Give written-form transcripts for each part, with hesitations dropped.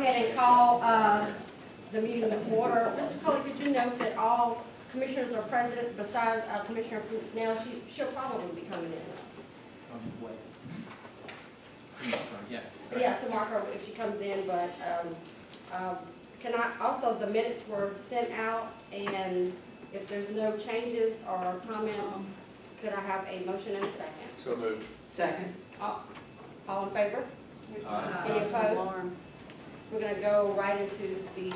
ahead and call the meeting to order. Mr. Coley, could you note that all commissioners are present besides Commissioner Now? She'll probably be coming in. Yeah. Yeah, to mark her if she comes in, but can I, also the minutes were sent out, and if there's no changes or comments, could I have a motion and a second? So moved. Second. All in favor? Any opposed? We're gonna go right into the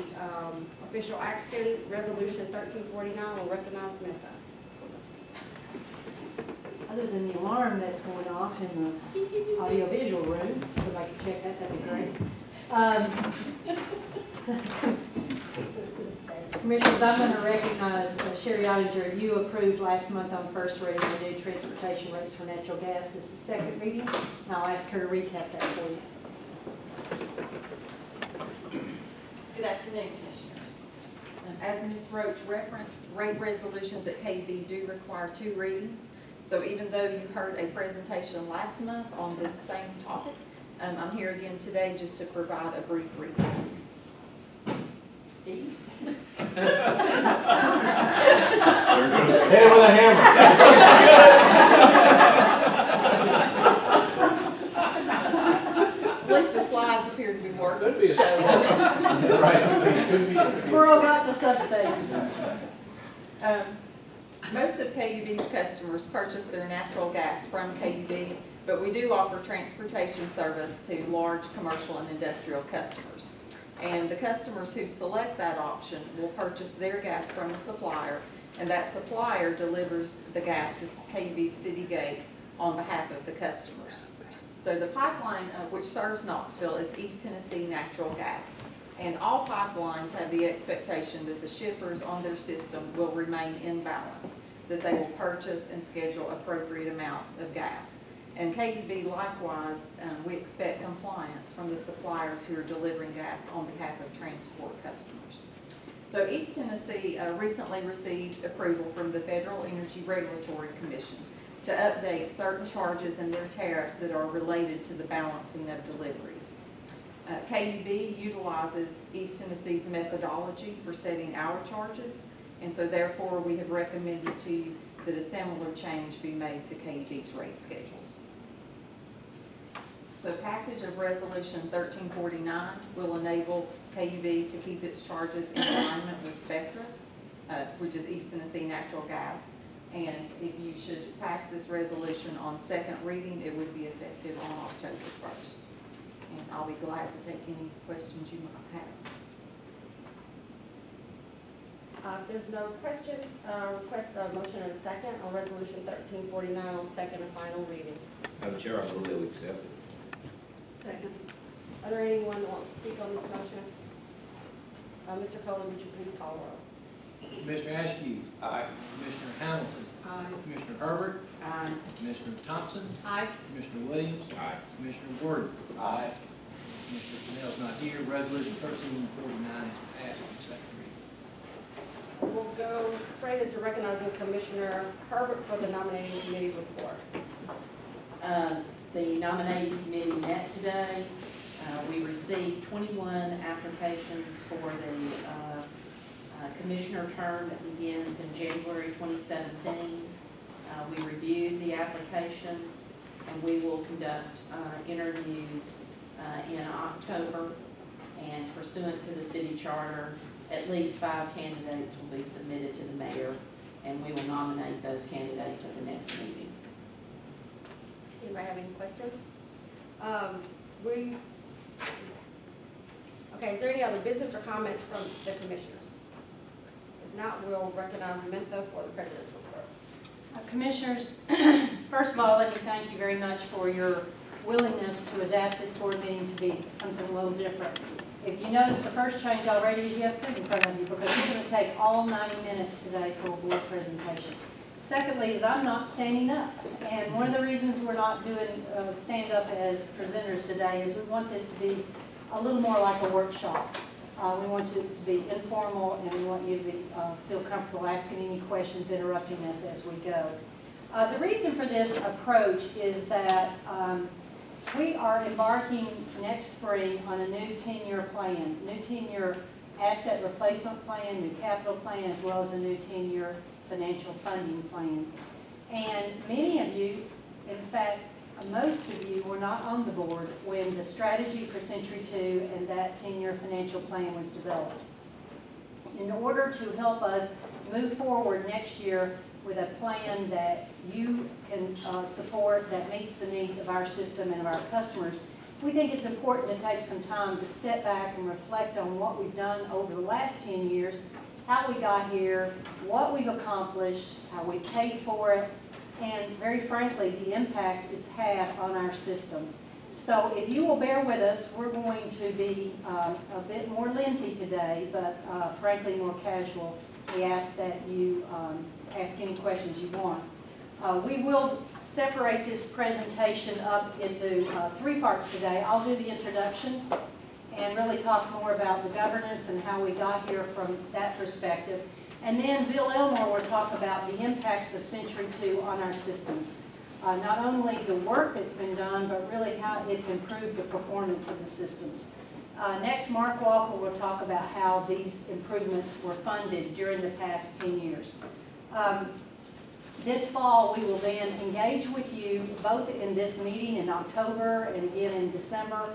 official action, resolution 1349, we'll recognize Samantha. Other than the alarm that's going off in the audiovisual room, so I can check that, that'd be great. Commissioners, I'm going to recognize Sherry Ottinger. You approved last month on first reading the new transportation rates for natural gas. This is second reading, and I'll ask her to recap that for you. Good afternoon, Commissioners. As Ms. Roach referenced, rate resolutions at KUB do require 2 readings. So even though you heard a presentation last month on this same topic, I'm here again today just to provide a brief recap. Hit it with a hammer. At least the slides appear to be working. Could be a The squirrel got in the substation. Most of KUB's customers purchase their natural gas from KUB, but we do offer transportation service to large commercial and industrial customers. And the customers who select that option will purchase their gas from a supplier, and that supplier delivers the gas to KUB's city gate on behalf of the customers. So the pipeline which serves Knoxville is East Tennessee Natural Gas. And all pipelines have the expectation that the shippers on their system will remain in balance, that they will purchase and schedule appropriate amounts of gas. And KUB likewise, we expect compliance from the suppliers who are delivering gas on behalf of transport customers. So East Tennessee recently received approval from the Federal Energy Regulatory Commission to update certain charges in their tariffs that are related to the balancing of deliveries. KUB utilizes East Tennessee's methodology for setting our charges, and so therefore we have recommended to you that a similar change be made to KUB's rate schedules. So passage of Resolution 1349 will enable KUB to keep its charges in alignment with Spectra's, which is East Tennessee Natural Gas. And if you should pass this resolution on second reading, it would be effective on October 1st. And I'll be glad to take any questions you might have. If there's no questions, request a motion and a second on resolution 1349 on second and final reading. Madam Chair, I move that we accept it. Second. Are there anyone that wants to speak on this motion? Mr. Coley, would you please call roll? Commissioner Askew. Aye. Commissioner Hamilton. Aye. Commissioner Herbert. Aye. Commissioner Thompson. Aye. Commissioner Williams. Aye. Commissioner Gordon. Aye. Commissioner Fennell's not here. Resolution 1349 is passed on second reading. We'll go straight into recognizing Commissioner Herbert for the nominating committee report. The nominating committee met today. We received 21 applications for the commissioner term that begins in January 2017. We reviewed the applications, and we will conduct interviews in October. And pursuant to the city charter, at least 5 candidates will be submitted to the mayor, and we will nominate those candidates at the next meeting. Anybody have any questions? Okay, is there any other business or comments from the commissioners? If not, we'll recognize Mentha for the president's report. Commissioners, first of all, let me thank you very much for your willingness to adapt this board meeting to be something a little different. If you notice, the first change already is you have food in front of you, because we're going to take all 90 minutes today for a board presentation. Secondly is I'm not standing up, and one of the reasons we're not doing stand up as presenters today is we want this to be a little more like a workshop. We want it to be informal, and we want you to feel comfortable asking any questions, interrupting us as we go. The reason for this approach is that We are embarking next spring on a new 10-year plan, new 10-year asset replacement plan, new capital plan, as well as a new 10-year financial funding plan. And many of you, in fact, most of you were not on the board when the strategy for Century 2 and that 10-year financial plan was developed. In order to help us move forward next year with a plan that you can support, that meets the needs of our system and of our customers, we think it's important to take some time to step back and reflect on what we've done over the last 10 years, how we got here, what we've accomplished, how we paid for it, and very frankly, the impact it's had on our system. So if you will bear with us, we're going to be a bit more lengthy today, but frankly more casual. We ask that you ask any questions you want. We will separate this presentation up into 3 parts today. I'll do the introduction and really talk more about the governance and how we got here from that perspective. And then Bill Elmore will talk about the impacts of Century 2 on our systems. Not only the work that's been done, but really how it's improved the performance of the systems. Next, Mark Walker will talk about how these improvements were funded during the past 10 years. This fall, we will then engage with you both in this meeting in October and again in December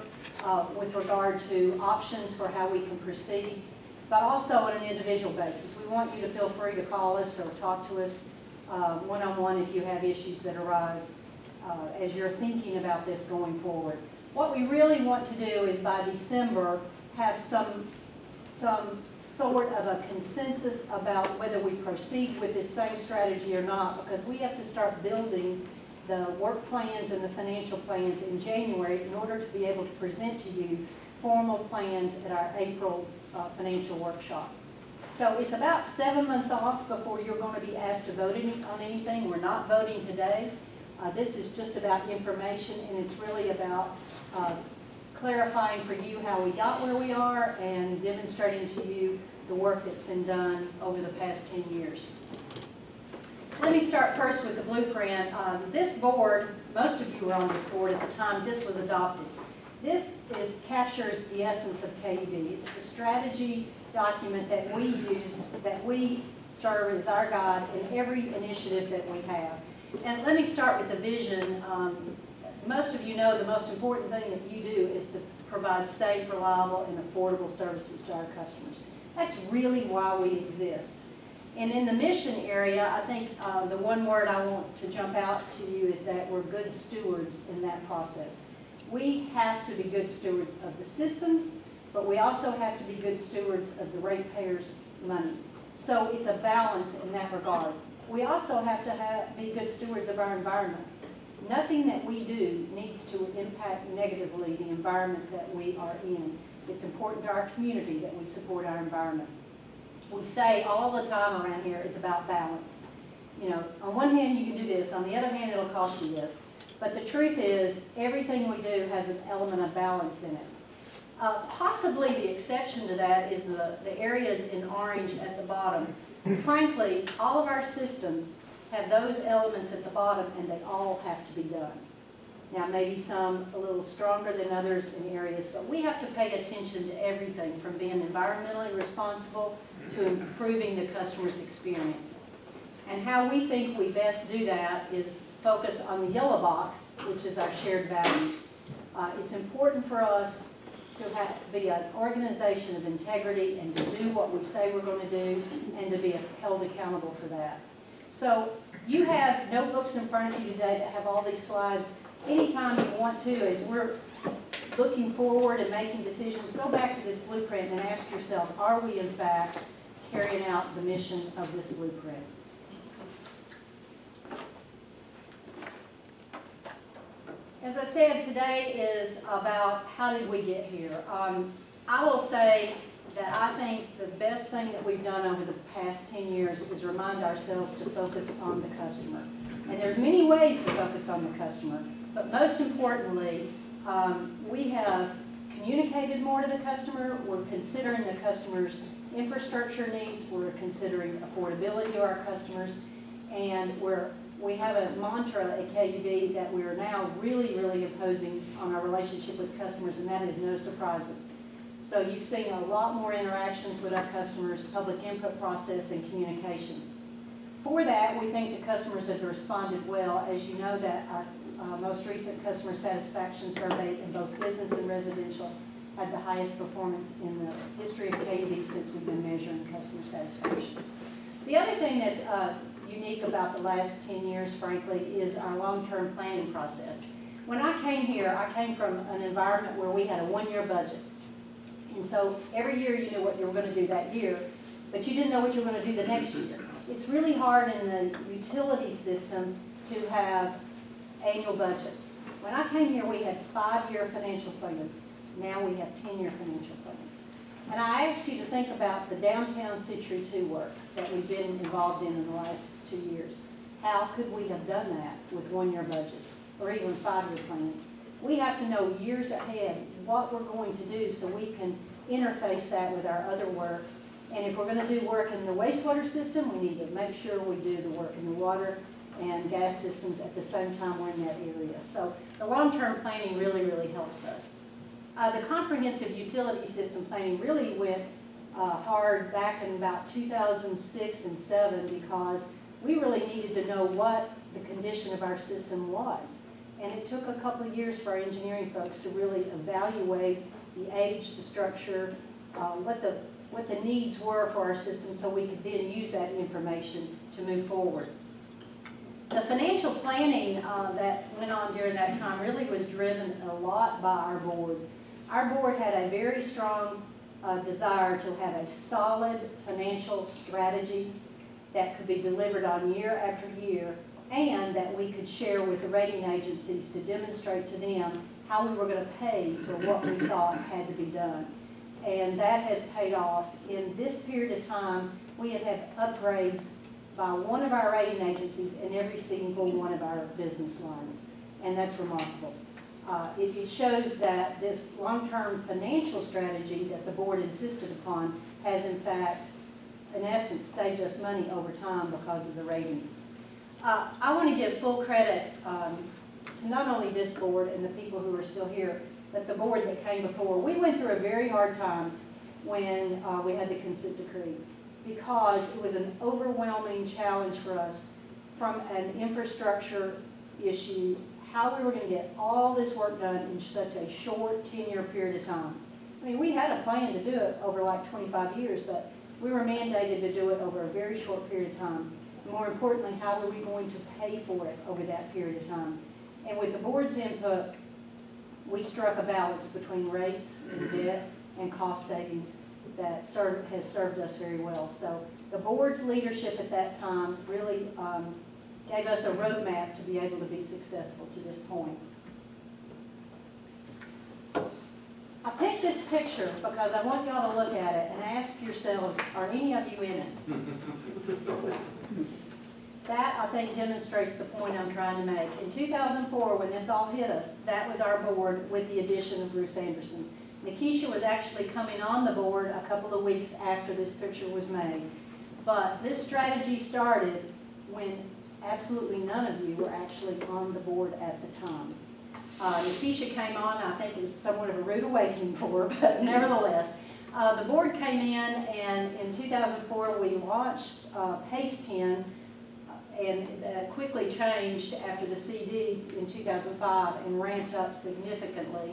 with regard to options for how we can proceed, but also on an individual basis. We want you to feel free to call us or talk to us one-on-one if you have issues that arise as you're thinking about this going forward. What we really want to do is by December have some sort of a consensus about whether we proceed with this same strategy or not, because we have to start building the work plans and the financial plans in January in order to be able to present to you formal plans at our April financial workshop. So it's about 7 months off before you're going to be asked to vote on anything. We're not voting today. This is just about information, and it's really about clarifying for you how we got where we are and demonstrating to you the work that's been done over the past 10 years. Let me start first with the blueprint. This board, most of you were on this board at the time this was adopted. This captures the essence of KUB. It's the strategy document that we use, that we serve as our guide in every initiative that we have. And let me start with the vision. Most of you know the most important thing that you do is to provide safe, reliable, and affordable services to our customers. That's really why we exist. And in the mission area, I think the one word I want to jump out to you is that we're good stewards in that process. We have to be good stewards of the systems, but we also have to be good stewards of the ratepayers' money. So it's a balance in that regard. We also have to be good stewards of our environment. Nothing that we do needs to impact negatively the environment that we are in. It's important to our community that we support our environment. We say all the time around here, it's about balance. You know, on one hand you can do this, on the other hand it'll cost you this. But the truth is, everything we do has an element of balance in it. Possibly the exception to that is the areas in orange at the bottom. Frankly, all of our systems have those elements at the bottom, and they all have to be done. Now, maybe some a little stronger than others in areas, but we have to pay attention to everything from being environmentally responsible to improving the customer's experience. And how we think we best do that is focus on the yellow box, which is our shared values. It's important for us to be an organization of integrity and to do what we say we're going to do and to be held accountable for that. So you have notebooks in front of you today that have all these slides. Anytime you want to, as we're looking forward and making decisions, go back to this blueprint and ask yourself, are we in fact carrying out the mission of this blueprint? As I said, today is about how did we get here. I will say that I think the best thing that we've done over the past 10 years is remind ourselves to focus on the customer. And there's many ways to focus on the customer, but most importantly, we have communicated more to the customer. We're considering the customer's infrastructure needs. We're considering affordability of our customers, and we're we have a mantra at KUB that we are now really, really imposing on our relationship with customers, and that is no surprises. So you've seen a lot more interactions with our customers, public input process, and communication. For that, we think the customers have responded well. As you know, that our most recent customer satisfaction survey in both business and residential had the highest performance in the history of KUB since we've been measuring customer satisfaction. The other thing that's unique about the last 10 years, frankly, is our long-term planning process. When I came here, I came from an environment where we had a one-year budget. And so every year you knew what you were going to do that year, but you didn't know what you were going to do the next year. It's really hard in the utility system to have annual budgets. When I came here, we had 5-year financial plans. Now we have 10-year financial plans. And I asked you to think about the downtown Century 2 work that we've been involved in the last 2 years. How could we have done that with one-year budgets or even 5-year plans? We have to know years ahead what we're going to do so we can interface that with our other work. And if we're going to do work in the wastewater system, we need to make sure we do the work in the water and gas systems at the same time we're in that area. So the long-term planning really, really helps us. The comprehensive utility system planning really went hard back in about 2006 and 2007 because we really needed to know what the condition of our system was. And it took a couple of years for our engineering folks to really evaluate the age, the structure, what the needs were for our system so we could then use that information to move forward. The financial planning that went on during that time really was driven a lot by our board. Our board had a very strong desire to have a solid financial strategy that could be delivered on year after year and that we could share with the rating agencies to demonstrate to them how we were going to pay for what we thought had to be done. And that has paid off. In this period of time, we have had upgrades by one of our rating agencies in every single one of our business lines, and that's remarkable. It shows that this long-term financial strategy that the board insisted upon has, in fact, in essence, saved us money over time because of the ratings. I want to give full credit to not only this board and the people who are still here, but the board that came before. We went through a very hard time when we had the consent decree because it was an overwhelming challenge for us from an infrastructure issue, how we were going to get all this work done in such a short 10-year period of time. I mean, we had a plan to do it over like 25 years, but we were mandated to do it over a very short period of time. And more importantly, how were we going to pay for it over that period of time? And with the board's input, we struck a balance between rates and debt and cost savings that has served us very well. So the board's leadership at that time really gave us a roadmap to be able to be successful to this point. I picked this picture because I want y'all to look at it and ask yourselves, are any of you in it? That, I think, demonstrates the point I'm trying to make. In 2004, when this all hit us, that was our board with the addition of Bruce Anderson. Nikisha was actually coming on the board a couple of weeks after this picture was made. But this strategy started when absolutely none of you were actually on the board at the time. Nikisha came on, I think it was somewhat of a rude awakening for her, but nevertheless. The board came in, and in 2004 we launched PACE 10, and quickly changed after the CD in 2005 and ramped up significantly.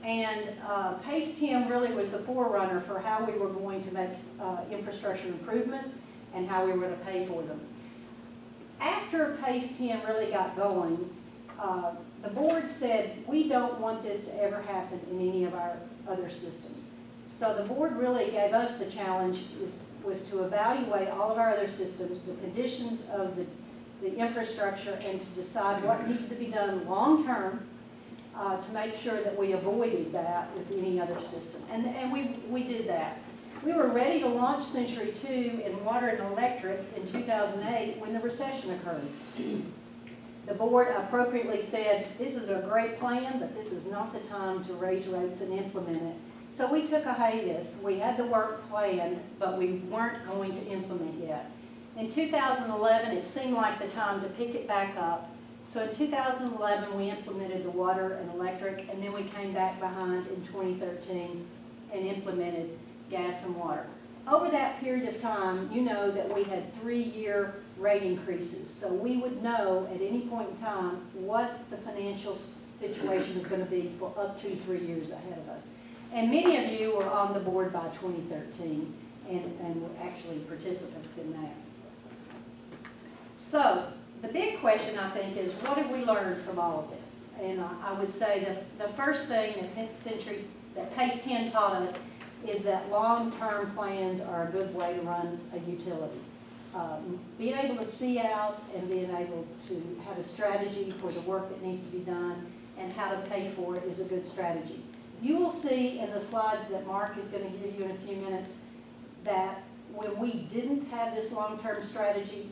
And PACE 10 really was the forerunner for how we were going to make infrastructure improvements and how we were going to pay for them. After PACE 10 really got going, the board said, we don't want this to ever happen in any of our other systems. So the board really gave us the challenge was to evaluate all of our other systems, the conditions of the infrastructure, and to decide what needed to be done long-term to make sure that we avoided that with any other system. And we did that. We were ready to launch Century 2 in water and electric in 2008 when the recession occurred. The board appropriately said, this is a great plan, but this is not the time to raise rates and implement it. So we took a hiatus. We had the work planned, but we weren't going to implement yet. In 2011, it seemed like the time to pick it back up. So in 2011, we implemented the water and electric, and then we came back behind in 2013 and implemented gas and water. Over that period of time, you know that we had 3-year rate increases. So we would know at any point in time what the financial situation was going to be for up to 3 years ahead of us. And many of you were on the board by 2013 and were actually participants in that. So the big question, I think, is what have we learned from all of this? And I would say the first thing that PACE 10 taught us is that long-term plans are a good way to run a utility. Being able to see out and being able to have a strategy for the work that needs to be done and how to pay for it is a good strategy. You will see in the slides that Mark is going to give you in a few minutes that when we didn't have this long-term strategy,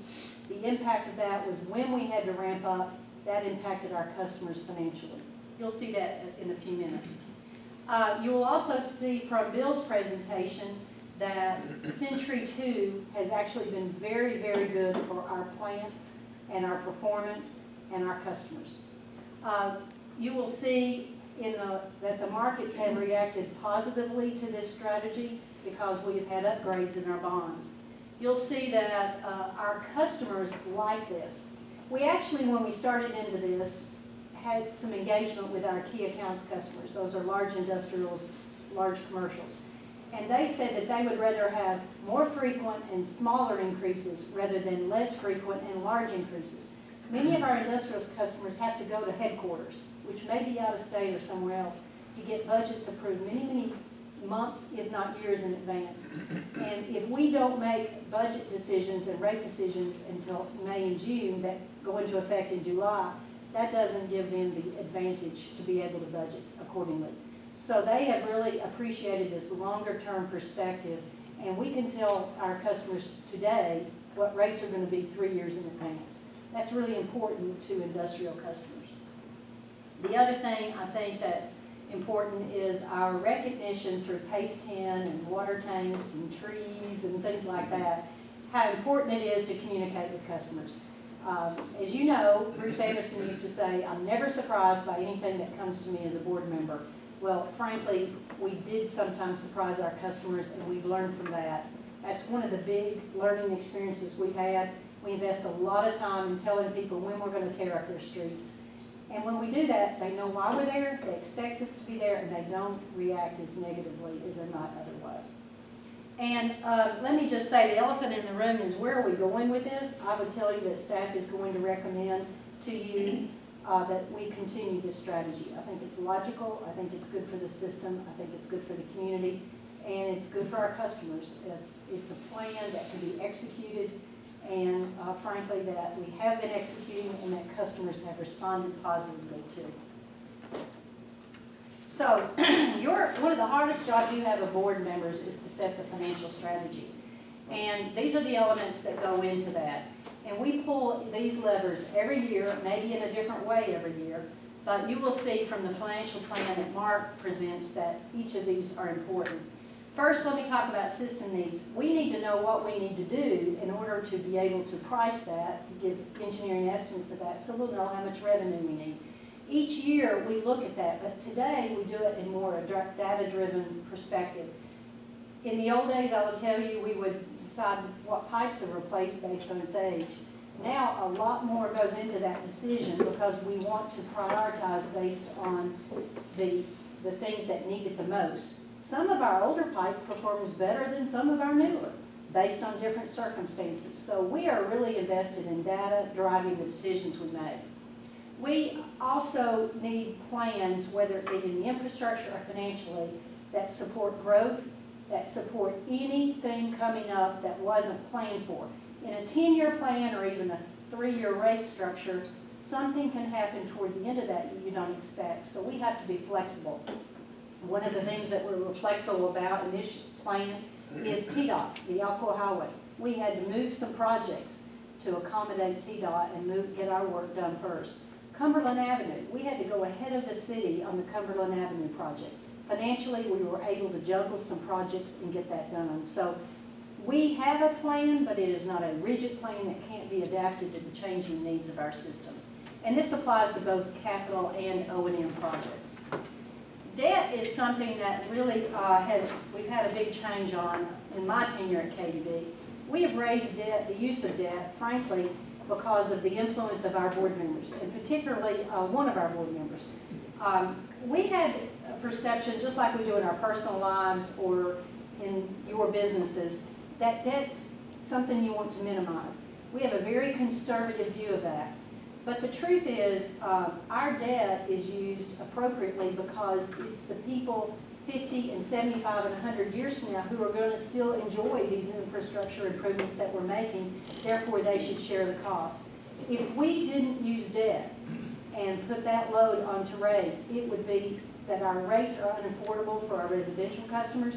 the impact of that was when we had to ramp up, that impacted our customers financially. You'll see that in a few minutes. You will also see from Bill's presentation that Century 2 has actually been very, very good for our plants and our performance and our customers. You will see that the markets have reacted positively to this strategy because we have had upgrades in our bonds. You'll see that our customers like this. We actually, when we started into this, had some engagement with our key accounts customers. Those are large industrials, large commercials. And they said that they would rather have more frequent and smaller increases rather than less frequent and large increases. Many of our industrials customers have to go to headquarters, which may be out of state or somewhere else, to get budgets approved many months, if not years in advance. And if we don't make budget decisions and rate decisions until May and June that go into effect in July, that doesn't give them the advantage to be able to budget accordingly. So they have really appreciated this longer term perspective, and we can tell our customers today what rates are going to be 3 years in advance. That's really important to industrial customers. The other thing I think that's important is our recognition through PACE 10 and water tanks and trees and things like that, how important it is to communicate with customers. As you know, Bruce Anderson used to say, I'm never surprised by anything that comes to me as a board member. Well, frankly, we did sometimes surprise our customers, and we've learned from that. That's one of the big learning experiences we've had. We invest a lot of time in telling people when we're going to tear up their streets. And when we do that, they know why we're there, they expect us to be there, and they don't react as negatively as they might otherwise. And let me just say, the elephant in the room is where are we going with this? I would tell you that staff is going to recommend to you that we continue this strategy. I think it's logical, I think it's good for the system, I think it's good for the community, and it's good for our customers. It's a plan that can be executed, and frankly that we have been executing and that customers have responded positively to. So one of the hardest jobs you have as board members is to set the financial strategy. And these are the elements that go into that. And we pull these levers every year, maybe in a different way every year, but you will see from the financial plan that Mark presents that each of these are important. First, let me talk about system needs. We need to know what we need to do in order to be able to price that, to give engineering estimates of that, so we'll know how much revenue we need. Each year we look at that, but today we do it in more a data-driven perspective. In the old days, I will tell you, we would decide what pipe to replace based on its age. Now, a lot more goes into that decision because we want to prioritize based on the things that need it the most. Some of our older pipe performs better than some of our newer, based on different circumstances. So we are really invested in data driving the decisions we make. We also need plans, whether it be in the infrastructure or financially, that support growth, that support anything coming up that wasn't planned for. In a 10-year plan or even a 3-year rate structure, something can happen toward the end of that you don't expect. So we have to be flexible. One of the things that we're flexible about in this plan is TDOT, the Alcoa Highway. We had to move some projects to accommodate TDOT and get our work done first. Cumberland Avenue, we had to go ahead of the city on the Cumberland Avenue project. Financially, we were able to juggle some projects and get that done. So We have a plan, but it is not a rigid plan that can't be adapted to the changing needs of our system. And this applies to both capital and O&M projects. Debt is something that really we've had a big change on in my tenure at KUB. We have raised debt, the use of debt, frankly, because of the influence of our board members, and particularly one of our board members. We had a perception, just like we do in our personal lives or in your businesses, that debt's something you want to minimize. We have a very conservative view of that. But the truth is, our debt is used appropriately because it's the people 50 and 75 and 100 years from now who are going to still enjoy these infrastructure improvements that we're making. Therefore, they should share the cost. If we didn't use debt and put that load onto rates, it would be that our rates are unaffordable for our residential customers,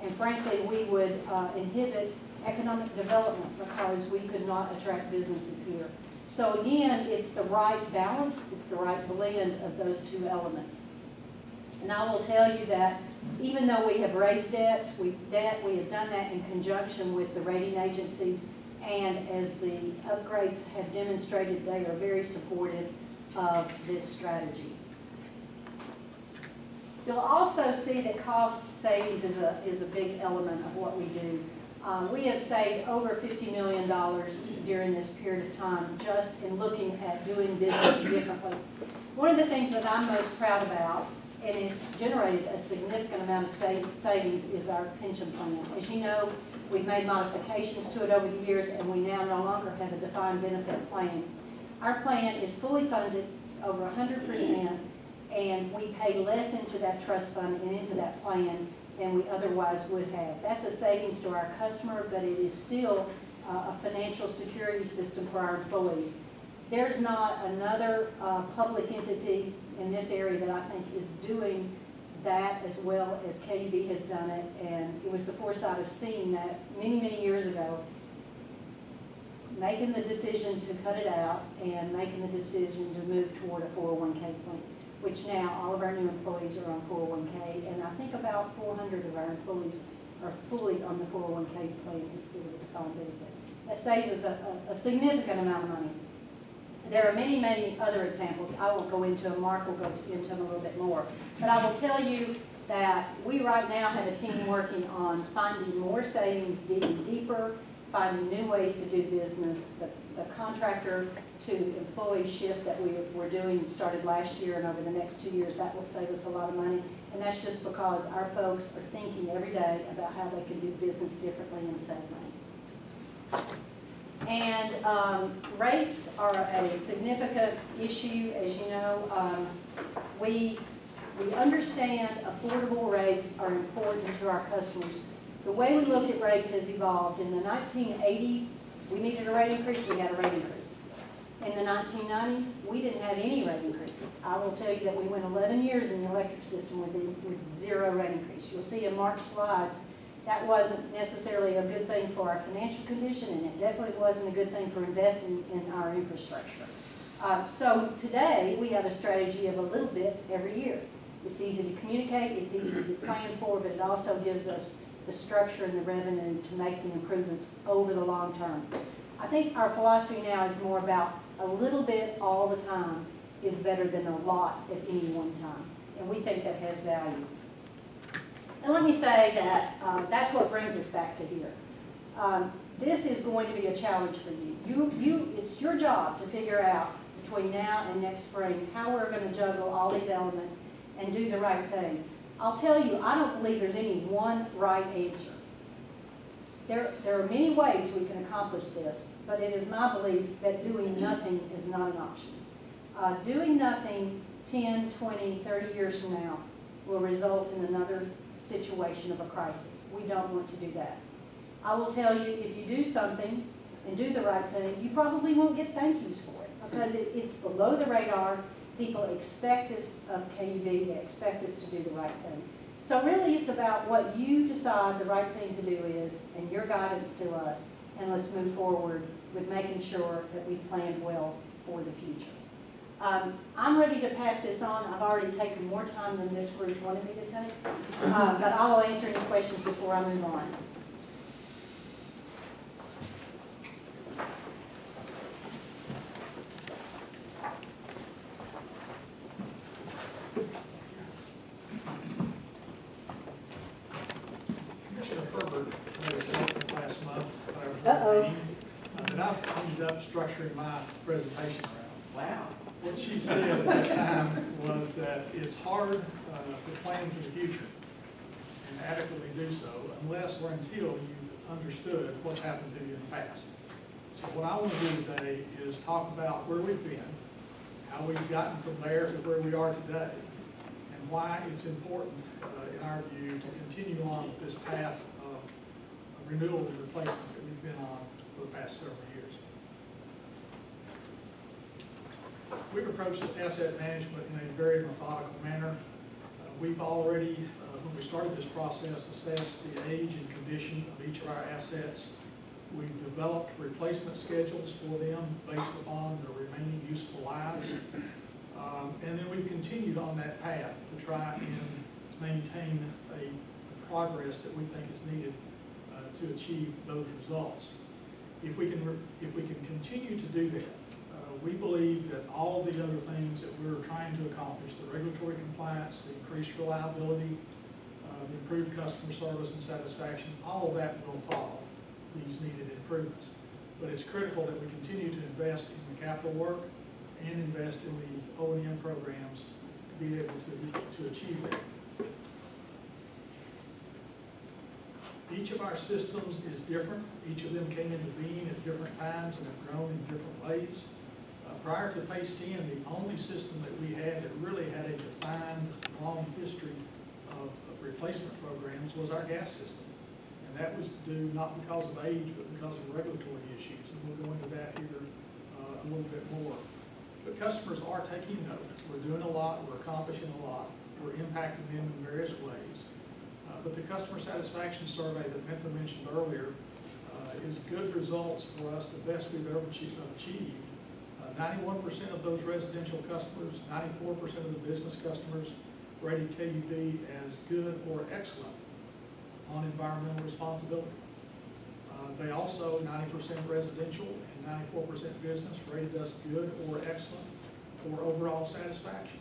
and frankly, we would inhibit economic development because we could not attract businesses here. So again, it's the right balance, it's the right blend of those two elements. And I will tell you that even though we have raised debt, we have done that in conjunction with the rating agencies, and as the upgrades have demonstrated, they are very supportive of this strategy. You'll also see that cost savings is a big element of what we do. We have saved over $50 million during this period of time just in looking at doing business differently. One of the things that I'm most proud about, and has generated a significant amount of savings, is our pension plan. As you know, we've made modifications to it over the years, and we now no longer have a defined benefit plan. Our plan is fully funded over 100%, and we pay less into that trust fund and into that plan than we otherwise would have. That's a savings to our customer, but it is still a financial security system for our employees. There's not another public entity in this area that I think is doing that as well as KUB has done it, and it was the foresight of seeing that many, many years ago, making the decision to cut it out and making the decision to move toward a 401k plan, which now all of our new employees are on 401k, and I think about 400 of our employees are fully on the 401k plan instead of a defined benefit. That saves us a significant amount of money. There are many, many other examples. I won't go into them. Mark will go into them a little bit more. But I will tell you that we right now have a team working on finding more savings, digging deeper, finding new ways to do business. The contractor to employee shift that we're doing started last year, and over the next 2 years that will save us a lot of money. And that's just because our folks are thinking every day about how they can do business differently and save money. And rates are a significant issue, as you know. We understand affordable rates are important to our customers. The way we look at rates has evolved. In the 1980s, we needed a rate increase, we had a rate increase. In the 1990s, we didn't have any rate increases. I will tell you that we went 11 years in the electric system with zero rate increase. You'll see in Mark's slides, that wasn't necessarily a good thing for our financial condition, and it definitely wasn't a good thing for investing in our infrastructure. So today, we have a strategy of a little bit every year. It's easy to communicate, it's easy to plan for, but it also gives us the structure and the revenue to make the improvements over the long term. I think our philosophy now is more about a little bit all the time is better than a lot at any one time, and we think that has value. And let me say that that's what brings us back to here. This is going to be a challenge for you. It's your job to figure out between now and next spring how we're going to juggle all these elements and do the right thing. I'll tell you, I don't believe there's any one right answer. There are many ways we can accomplish this, but it is my belief that doing nothing is not an option. Doing nothing 10, 20, 30 years from now will result in another situation of a crisis. We don't want to do that. I will tell you, if you do something and do the right thing, you probably won't get thank yous for it because it's below the radar. People expect us of KUB, they expect us to do the right thing. So really it's about what you decide the right thing to do is and your guidance to us, and let's move forward with making sure that we plan well for the future. I'm ready to pass this on. I've already taken more time than this group wanted me to take, but I will answer any questions before I move on. Uh-oh. meeting that I've ended up structuring my presentation around. Wow. What she said at that time was that it's hard to plan for the future and adequately do so unless or until you've understood what's happened to you in the past. So what I want to do today is talk about where we've been, how we've gotten from there to where we are today, and why it's important, in our view, to continue on with this path of renewal and replacement that we've been on for the past several years. We've approached asset management in a very methodical manner. We've already, when we started this process, assessed the age and condition of each of our assets. We've developed replacement schedules for them based upon their remaining useful lives. And then we've continued on that path to try and maintain a progress that we think is needed to achieve those results. If we can continue to do that, we believe that all of the other things that we're trying to accomplish, the regulatory compliance, the increased reliability, the improved customer service and satisfaction, all of that will follow these needed improvements. But it's critical that we continue to invest in the capital work and invest in the O&M programs to be able to achieve that. Each of our systems is different. Each of them came into being at different times and have grown in different ways. Prior to PACE 10, the only system that we had that really had a defined long history of replacement programs was our gas system. And that was due not because of age, but because of regulatory issues. And we'll go into that here a little bit more. But customers are taking note. We're doing a lot, we're accomplishing a lot, we're impacting them in various ways. But the customer satisfaction survey that Mentha mentioned earlier is good results for us, the best we've ever achieved. 91% of those residential customers, 94% of the business customers rated KUB as good or excellent on environmental responsibility. They also, 90% residential and 94% business rated us good or excellent for overall satisfaction.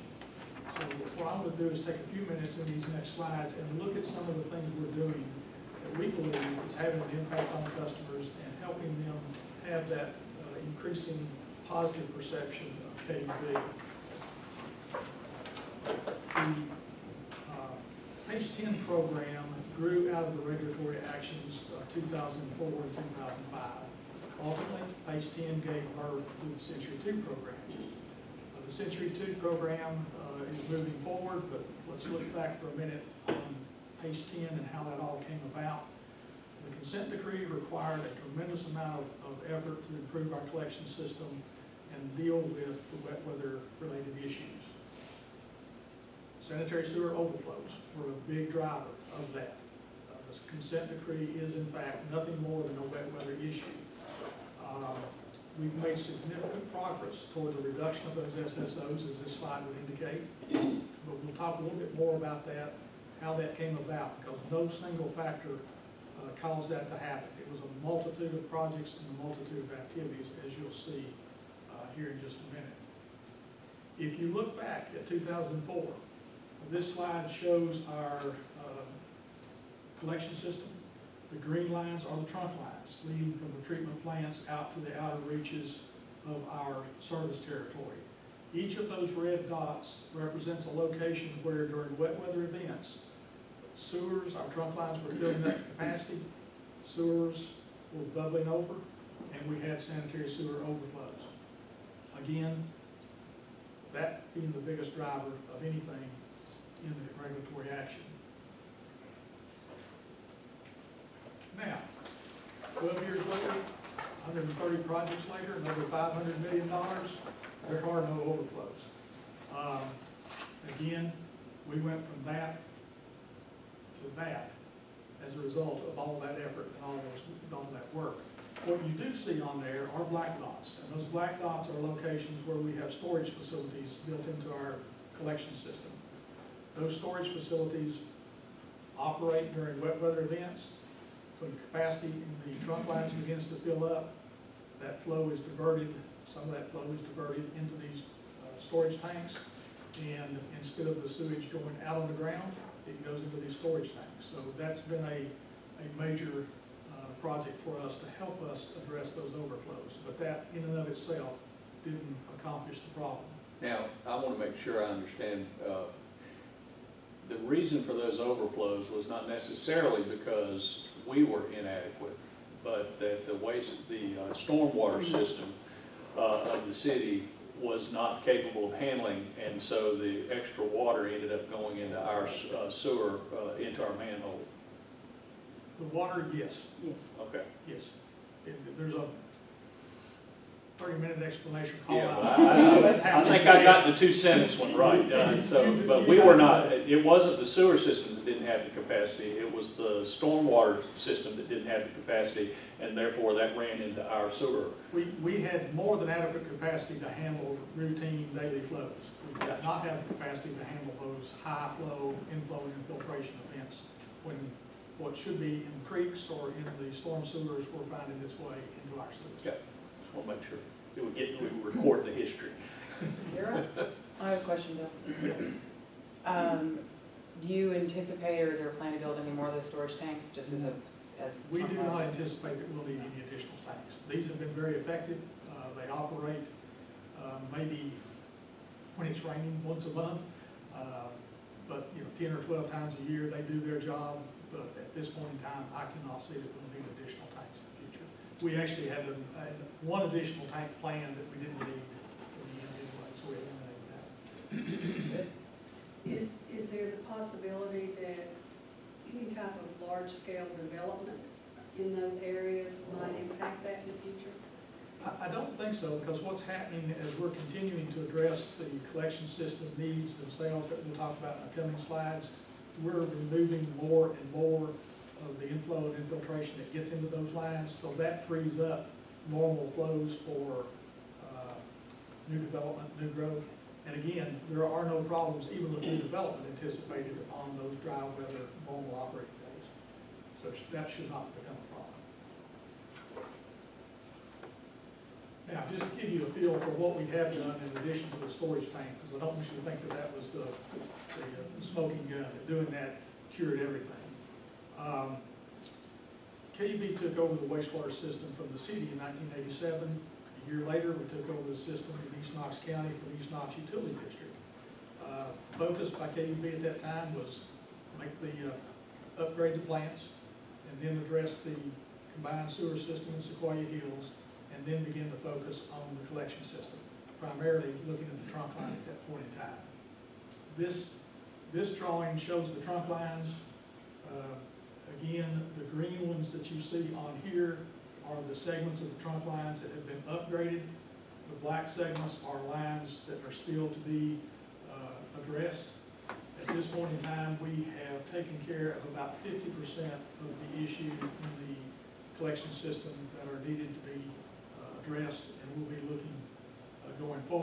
So what I'm going to do is take a few minutes in these next slides and look at some of the things we're doing that we believe is having an impact on customers and helping them have that increasing positive perception of KUB. The PACE 10 program grew out of the regulatory actions of 2004 and 2005. Ultimately, PACE 10 gave birth to the Century 2 program. The Century 2 program is moving forward, but let's look back for a minute on PACE 10 and how that all came about. The consent decree required a tremendous amount of effort to improve our collection system and deal with the wet weather related issues. Sanitary sewer overflows were a big driver of that. This consent decree is in fact nothing more than a wet weather issue. We've made significant progress toward the reduction of those SSOs, as this slide would indicate, but we'll talk a little bit more about that, how that came about, because no single factor caused that to happen. It was a multitude of projects and a multitude of activities, as you'll see here in just a minute. If you look back at 2004, this slide shows our collection system. The green lines are the trunk lines leading from the treatment plants out to the outer reaches of our service territory. Each of those red dots represents a location where during wet weather events, sewers, our trunk lines were filling up to capacity, sewers were bubbling over, and we had sanitary sewer overflows. Again, that being the biggest driver of anything in the regulatory action. Now, 12 years later, 130 projects later, another $500 million, there are no overflows. Again, we went from that to that as a result of all that effort and all that work. What you do see on there are black dots, and those black dots are locations where we have storage facilities built into our collection system. Those storage facilities operate during wet weather events. When the capacity in the trunk lines begins to fill up, that flow is diverted, some of that flow is diverted into these storage tanks, and instead of the sewage going out on the ground, it goes into these storage tanks. So that's been a major project for us to help us address those overflows. But that in and of itself didn't accomplish the problem. Now, I want to make sure I understand, the reason for those overflows was not necessarily because we were inadequate, but that the stormwater system of the city was not capable of handling, and so the extra water ended up going into our sewer, into our manhole. The water, yes, Okay. yes. There's a 30-minute explanation call Yeah, out. but I think I got the 2-sentence one right. But we were not, it wasn't the sewer system that didn't have the capacity, it was the stormwater system that didn't have the capacity, and therefore that ran into our sewer. We had more than adequate capacity to handle routine daily flows. We did not have the capacity to handle those high flow, inflow, and infiltration events when what should be in creeks or in the storm sewers were finding its way into our sewers. Okay, just want to make sure we record the history. You're right. I have a question, Bill. Do you anticipate, or is there a plan to build any more of those storage tanks, just as We do not anticipate that we'll need any additional tanks. These have been very effective. They operate maybe when it's raining once a month, but 10 or 12 times a year they do their job. But at this point in time, I cannot see that we'll need additional tanks in the future. We actually had one additional tank planned that we didn't need in the end anyway, so we eliminated that. Is there the possibility that any type of large-scale developments in those areas might impact that in the future? I don't think so, because what's happening as we're continuing to address the collection system needs themselves that we'll talk about in the coming slides, we're removing more and more of the inflow and infiltration that gets into those lines, so that frees up normal flows for new development, new growth. And again, there are no problems, even with new development, anticipated on those dry weather normal operating days. So that should not become a problem. Now, just to give you a feel for what we have done in addition to the storage tank, because I don't want you to think that that was the smoking gun, that doing that cured everything. KUB took over the wastewater system from the city in 1987. A year later, we took over the system in East Knox County from East Knox Utility District. Focus by KUB at that time was upgrade the plants, and then address the combined sewer system in Sequoia Hills, and then begin to focus on the collection system, primarily looking at the trunk line at that point in time. This drawing shows the trunk lines. Again, the green ones that you see on here are the segments of the trunk lines that have been upgraded. The black segments are lines that are still to be addressed. At this point in time, we have taken care of about 50% of the issues in the collection system that are needed to be addressed, and we'll be looking going forward.